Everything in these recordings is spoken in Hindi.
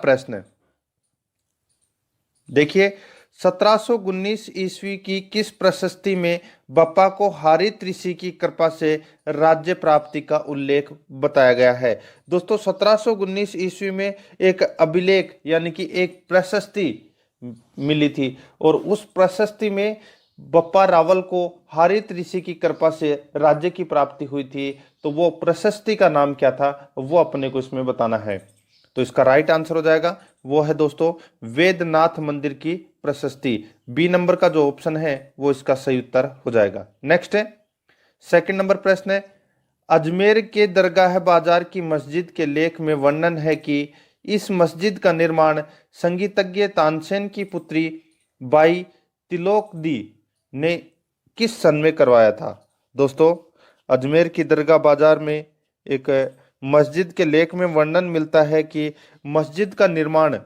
प्रश्न देखिए, 1719 ईस्वी की किस प्रशस्ति में बप्पा को हरित ऋषि की कृपा से राज्य प्राप्ति का उल्लेख बताया गया है। दोस्तों 1719 ईस्वी में एक अभिलेख यानी कि एक प्रशस्ति मिली थी और उस प्रशस्ति में बप्पा रावल को हरित ऋषि की कृपा से राज्य की प्राप्ति हुई थी। तो वो प्रशस्ति का नाम क्या था वो अपने को इसमें बताना है। तो इसका राइट आंसर हो जाएगा वो है दोस्तों वेदनाथ मंदिर की प्रशस्ति। बी नंबर का जो ऑप्शन है वो इसका सही उत्तर हो जाएगा। नेक्स्ट है सेकंड नंबर प्रश्न है, अजमेर के दरगाह बाजार की मस्जिद के लेख में वर्णन है कि इस मस्जिद का निर्माण संगीतज्ञ तानसेन की पुत्री बाई तिलोकदी ने किस सन में करवाया था। दोस्तों अजमेर की दरगाह बाजार में एक मस्जिद के लेख में वर्णन मिलता है कि मस्जिद का निर्माण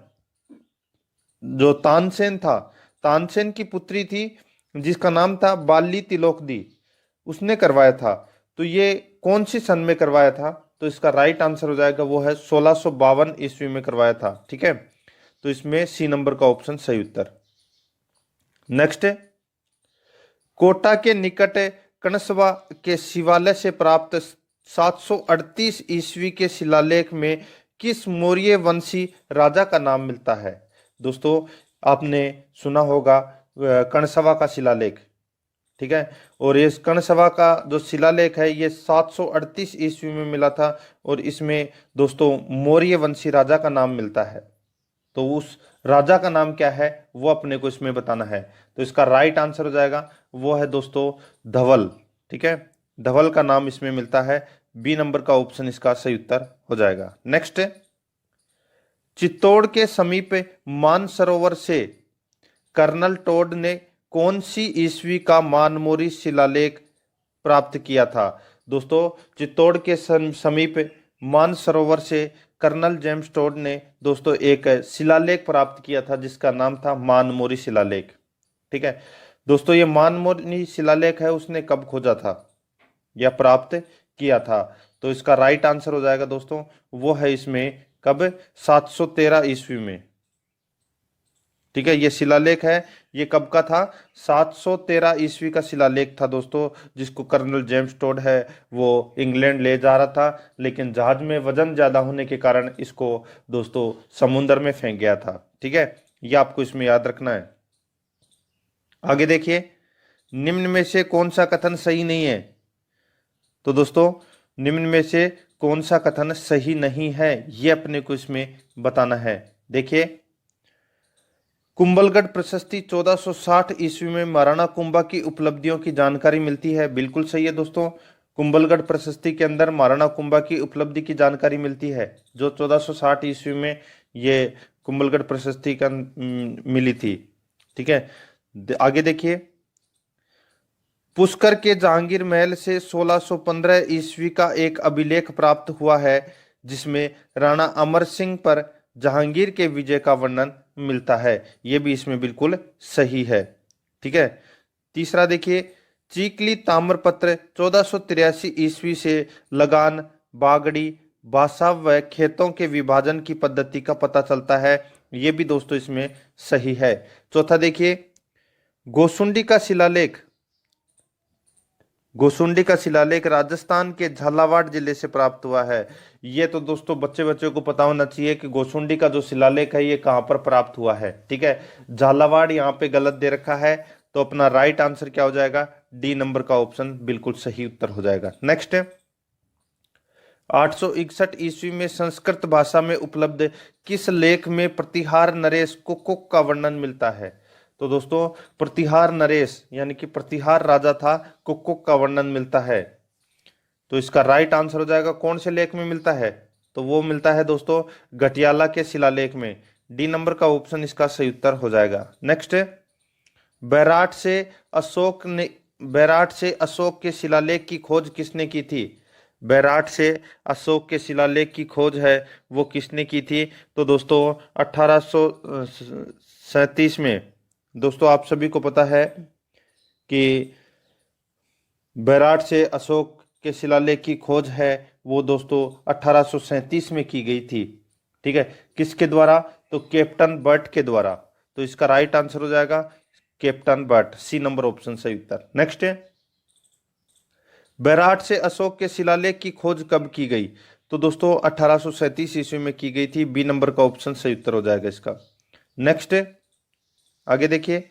जो तानसेन था, तानसेन की पुत्री थी जिसका नाम था बाली तिलोकदी, उसने करवाया था। तो ये कौन सी सन में करवाया था? तो इसका राइट आंसर हो जाएगा वो है 1652 ईस्वी में करवाया था। ठीक है, तो इसमें सी नंबर का ऑप्शन सही उत्तर। नेक्स्ट, कोटा के निकट कणसवा के शिवालय से प्राप्त 738 ईस्वी के शिलालेख में किस मौर्य वंशी राजा का नाम मिलता है। दोस्तों आपने सुना होगा कणसवा का शिलालेख, ठीक है, और ये कणसवा का जो शिलालेख है ये 738 ईस्वी में मिला था और इसमें दोस्तों मौर्य वंशी राजा का नाम मिलता है। तो उस राजा का नाम क्या है वो अपने को इसमें बताना है। तो इसका राइट आंसर हो जाएगा वो है दोस्तों धवल। ठीक है, धवल का नाम इसमें मिलता है। बी नंबर का ऑप्शन इसका सही उत्तर हो जाएगा। नेक्स्ट, चित्तौड़ के समीप मानसरोवर से कर्नल टोड ने कौन सी ईस्वी का मानमोरी शिलालेख प्राप्त किया था। दोस्तों चित्तौड़ के समीप मानसरोवर से कर्नल जेम्स टोड ने दोस्तों एक शिलालेख प्राप्त किया था जिसका नाम था मानमोरी शिलालेख। ठीक है दोस्तों, ये मानमोरी शिलालेख है उसने कब खोजा था या प्राप्त किया था। तो इसका राइट आंसर हो जाएगा दोस्तों वो है इसमें कब 713 ईस्वी में। ठीक है, ये शिलालेख है ये कब का था 713 ईस्वी का शिलालेख था दोस्तों, जिसको कर्नल जेम्स टोड है वो इंग्लैंड ले जा रहा था, लेकिन जहाज में वजन ज्यादा होने के कारण इसको दोस्तों समुद्र में फेंक गया था। ठीक है, ये आपको इसमें याद रखना है। आगे देखिए, निम्न में से कौन सा कथन सही नहीं है। तो दोस्तों निम्न में से कौन सा कथन सही नहीं है ये अपने को इसमें बताना है। देखिए, कुंभलगढ़ प्रशस्ति 1460 ईस्वी में महाराणा कुंभा की उपलब्धियों की जानकारी मिलती है। बिल्कुल सही है दोस्तों, कुंभलगढ़ प्रशस्ति के अंदर महाराणा कुंभा की उपलब्धि की जानकारी मिलती है जो 1460 ईस्वी में ये कुंभलगढ़ प्रशस्ति का मिली थी। ठीक है, आगे देखिए, पुष्कर के जहांगीर महल से 1615 ईस्वी का एक अभिलेख प्राप्त हुआ है जिसमें राणा अमर सिंह पर जहांगीर के विजय का वर्णन मिलता है। यह भी इसमें बिल्कुल सही है। ठीक है, तीसरा देखिए, चीकली ताम्रपत्र 1483 ईस्वी से लगान, बागड़ी, भाषा व खेतों के विभाजन की पद्धति का पता चलता है। यह भी दोस्तों इसमें सही है। चौथा देखिए, गोसुंडी का शिलालेख, गोसुंडी का शिलालेख राजस्थान के झालावाड़ जिले से प्राप्त हुआ है। ये तो दोस्तों बच्चे को पता होना चाहिए कि गोसुंडी का जो शिलालेख है ये कहां पर प्राप्त हुआ है। ठीक है, झालावाड़ यहाँ पे गलत दे रखा है, तो अपना राइट आंसर क्या हो जाएगा, डी नंबर का ऑप्शन बिल्कुल सही उत्तर हो जाएगा। नेक्स्ट, 861 ईस्वी में संस्कृत भाषा में उपलब्ध किस लेख में प्रतिहार नरेश कुक्कुट का वर्णन मिलता है। तो दोस्तों प्रतिहार नरेश यानी कि प्रतिहार राजा था, कुक्कुट का वर्णन मिलता है। तो इसका राइट आंसर हो जाएगा कौन से लेख में मिलता है, तो वो मिलता है दोस्तों घटियाला के शिलालेख में। डी नंबर का ऑप्शन इसका सही उत्तर हो जाएगा। नेक्स्ट, बैराट से अशोक के शिलालेख की खोज किसने की थी। बैराट से अशोक के शिलालेख की खोज है वो किसने की थी। तो दोस्तों 1837 में, दोस्तों आप सभी को पता है कि बैराट से अशोक के शिलालेख की खोज है वो दोस्तों 1837 में की गई थी। ठीक है, किसके द्वारा? तो कैप्टन बर्ट के द्वारा। तो इसका राइट आंसर हो जाएगा captain Bert, c number option सही उत्तर। नेक्स्ट है, बैराट से अशोक के शिलालेख की खोज कब की गई? तो दोस्तों 1837 ईस्वी में की गई थी, बी नंबर का ऑप्शन सही उत्तर हो जाएगा इसका। नेक्स्ट है, आगे देखिए,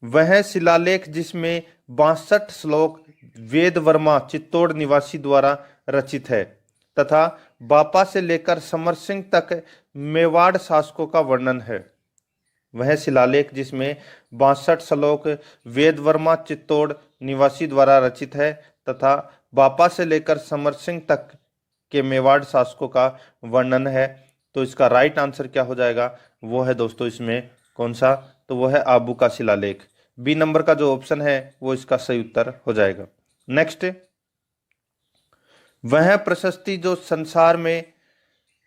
वह शिलालेख जिसमें 62 श्लोक वेद वर्मा चित्तौड़ निवासी द्वारा रचित है तथा बापा से लेकर समर सिंह तक मेवाड़ शासकों का वर्णन है। वह शिलालेख जिसमें 62 श्लोक वेद वर्मा चित्तौड़ निवासी द्वारा रचित है तथा बापा से लेकर समर सिंह तक के मेवाड़ शासकों का वर्णन है। तो इसका राइट आंसर क्या हो जाएगा? वो है दोस्तों इसमें कौन सा? तो वो है आबू का शिलालेख, बी नंबर का जो ऑप्शन है वो इसका सही उत्तर हो जाएगा। नेक्स्ट, वह प्रशस्ति जो संसार में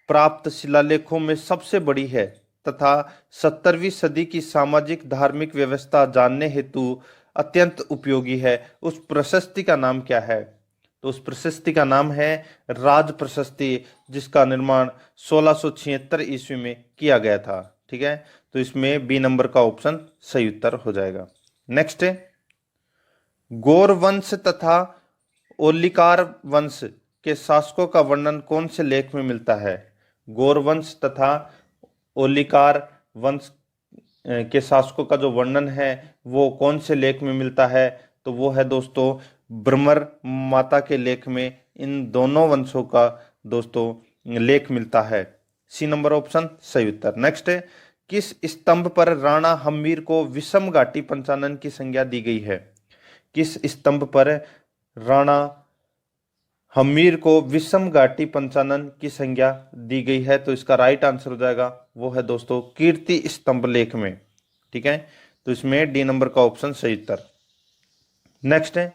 प्राप्त शिलालेखों में सबसे बड़ी है तथा 17वीं सदी की सामाजिक धार्मिक व्यवस्था जानने हेतु अत्यंत उपयोगी है, उस प्रशस्ति का नाम क्या है? तो उस प्रशस्ति का नाम है राज प्रशस्ति, जिसका निर्माण 1676 ईस्वी में किया गया था। ठीक है, तो इसमें बी नंबर का ऑप्शन सही उत्तर हो जाएगा। नेक्स्ट है, गौर वंश तथा ओलिकार वंश के शासकों का वर्णन कौन से लेख में मिलता है? गौर वंश तथा ओलिकार वंश के शासकों का जो वर्णन है वो कौन से लेख में मिलता है? तो वो है दोस्तों भ्रमर माता के लेख में इन दोनों वंशों का दोस्तों लेख मिलता है, सी नंबर ऑप्शन सही उत्तर। नेक्स्ट है, किस स्तंभ पर राणा हम्मीर को विषम घाटी पंचानन की संज्ञा दी गई है? किस स्तंभ पर राणा हम्मीर को विषम घाटी पंचानन की संज्ञा दी गई है? तो इसका राइट आंसर हो जाएगा वो है दोस्तों कीर्ति स्तंभ लेख में। ठीक है, तो इसमें डी नंबर का ऑप्शन सही उत्तर। नेक्स्ट है,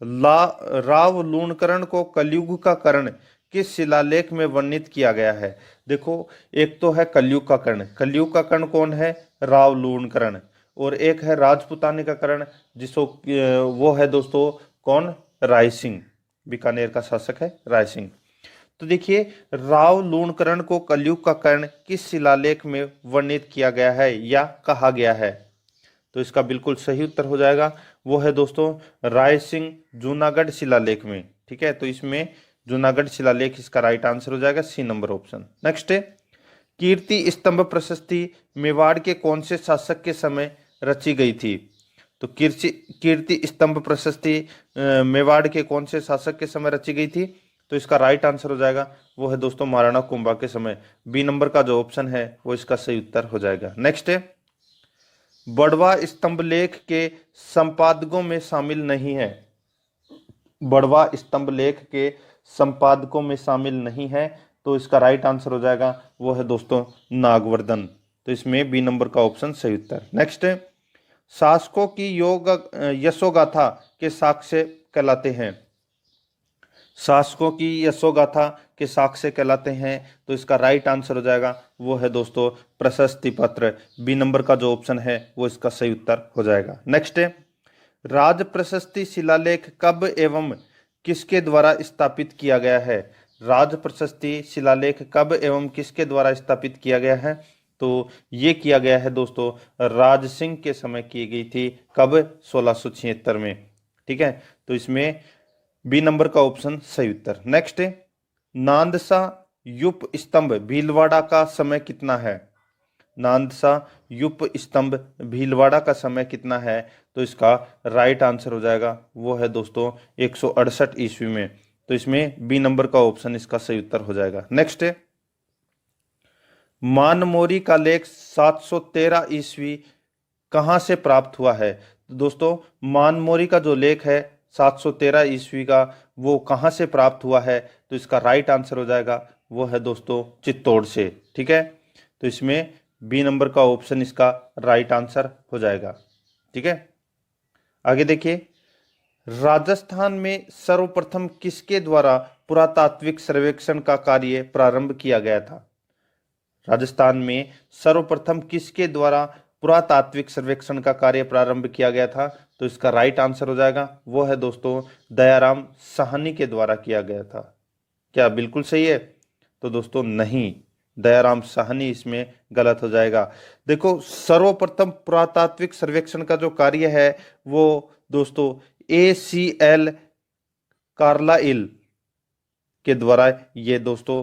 राव लूणकरण को कलयुग का कर्ण किस शिलालेख में वर्णित किया गया है? देखो, एक तो है कलयुग का कर्ण, कलयुग का कर्ण कौन है? राव लूणकरण। और एक है राजपुतानी का कर्ण, जिसको वो है दोस्तों कौन? राय सिंह, बीकानेर का शासक है राय सिंह। तो देखिए, राव लूणकरण को कलयुग का कर्ण किस शिलालेख में वर्णित किया गया है या कहा गया है? तो इसका बिल्कुल सही उत्तर हो जाएगा वो है दोस्तों राय सिंह जूनागढ़ शिलालेख में। ठीक है, तो इसमें जूनागढ़ शिलालेख इसका राइट आंसर हो जाएगा, सी नंबर ऑप्शन। नेक्स्ट है, कीर्ति स्तंभ प्रशस्ति मेवाड़ के कौन से शासक के समय रची गई थी? तो कीर्ति स्तंभ प्रशस्ति मेवाड़ के कौन से शासक के समय रची गई थी? तो इसका राइट आंसर हो जाएगा वो है दोस्तों महाराणा कुंभा के समय, बी नंबर का जो ऑप्शन है वो इसका सही उत्तर हो जाएगा। नेक्स्ट है, बड़वा स्तंभ लेख के संपादकों में शामिल नहीं है। बड़वा स्तंभ लेख के संपादकों में शामिल नहीं है, तो इसका राइट आंसर हो जाएगा वो है दोस्तों नागवर्धन। तो इसमें बी नंबर का ऑप्शन सही उत्तर। नेक्स्ट है, शासकों की योग यशोगाथा के साक्ष्य कहलाते हैं। शासकों की यशोगाथा के साक्ष्य कहलाते हैं, तो इसका राइट आंसर हो जाएगा वो है दोस्तों प्रशस्ति पत्र, बी नंबर का जो ऑप्शन है वो इसका सही उत्तर हो जाएगा। नेक्स्ट है, राज प्रशस्ति शिलालेख कब एवं किसके द्वारा स्थापित किया गया है? राज प्रशस्ति शिलालेख कब एवं किसके द्वारा स्थापित किया गया है? तो ये किया गया है दोस्तों राज सिंह के समय की गई थी, कब? 1676 में। ठीक है, तो इसमें बी नंबर का ऑप्शन सही उत्तर। नेक्स्ट है, नांदसा युप स्तंभ भीलवाड़ा का समय कितना है? नांदसा युप स्तंभ भीलवाड़ा का समय कितना है? तो इसका राइट आंसर हो जाएगा वो है दोस्तों 168 ईस्वी में। तो इसमें बी नंबर का ऑप्शन इसका सही उत्तर हो जाएगा। नेक्स्ट है, मानमोरी का लेख 713 ईस्वी कहाँ से प्राप्त हुआ है? तो दोस्तों मानमोरी का जो लेख है 713 ईस्वी का, वो कहाँ से प्राप्त हुआ है? तो इसका राइट आंसर हो जाएगा वो है दोस्तों चित्तौड़ से। ठीक है, तो इसमें बी नंबर का ऑप्शन इसका राइट आंसर हो जाएगा। ठीक है, आगे देखिए, राजस्थान में सर्वप्रथम किसके द्वारा पुरातात्विक सर्वेक्षण का कार्य प्रारंभ किया गया था? राजस्थान में सर्वप्रथम किसके द्वारा पुरातात्विक सर्वेक्षण का कार्य प्रारंभ किया गया था? तो इसका राइट आंसर हो जाएगा वो है दोस्तों दयाराम साहनी के द्वारा किया गया था। क्या बिल्कुल सही है? तो दोस्तों नहीं, दयाराम साहनी इसमें गलत हो जाएगा। देखो, सर्वप्रथम पुरातात्विक सर्वेक्षण का जो कार्य है वो दोस्तों ACL कार्लाइल के द्वारा ये दोस्तों